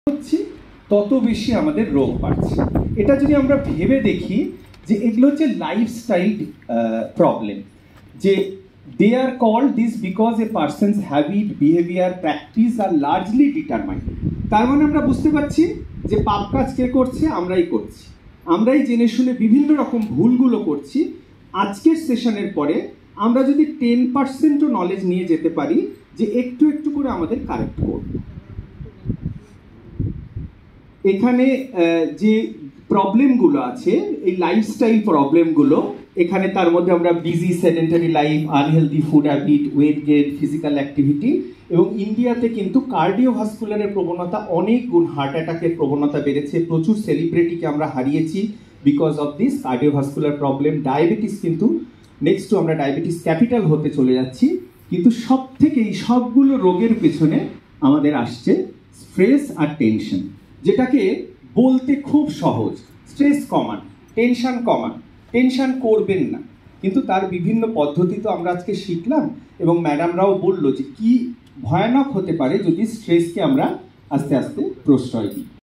হচ্ছে তত বেশি আমাদের রোগ বাড়ছে। এটা যদি আমরা ভেবে দেখি যে এগুলো হচ্ছে লাইফস্টাইল প্রবলেম, যে they are called this because a person's habit, behavior, practice are largely determined. তার মানে আমরা বুঝতে পারছি যে পাপ কাজ কে করছে? আমরাই করছি। আমরাই জেনে শুনে বিভিন্ন রকম ভুলগুলো করছি। আজকের সেশনের পরে আমরা যদি 10%ও নলেজ নিয়ে যেতে পারি যে একটু একটু করে আমাদের কারেক্ট করব। এখানে যে প্রবলেমগুলো আছে, এই লাইফস্টাইল প্রবলেমগুলো, এখানে তার মধ্যে আমরা busy sedentary life, unhealthy food habit, weight gain, physical activity, এবং ইন্ডিয়াতে কিন্তু কার্ডিওভাস্কুলারের প্রবণতা অনেক গুণ, হার্ট অ্যাটাকের প্রবণতা বেড়েছে, প্রচুর সেলিব্রিটিকে আমরা হারিয়েছি because of this cardiovascular problem. Diabetes কিন্তু নেক্সট আমরা ডায়াবেটিস ক্যাপিটাল হতে চলে যাচ্ছি। কিন্তু সব থেকে এই সবগুলো রোগের পেছনে আমাদের আসছে স্ট্রেস আর টেনশন, যেটাকে বলতে খুব সহজ, স্ট্রেস কমান, টেনশন কমান, টেনশন করবেন না, কিন্তু তার বিভিন্ন পদ্ধতি তো আমরা আজকে শিখলাম এবং ম্যাডামরাও বললো যে কি ভয়ানক হতে পারে যদি স্ট্রেসকে আমরা আস্তে আস্তে প্রশ্রয় দিই।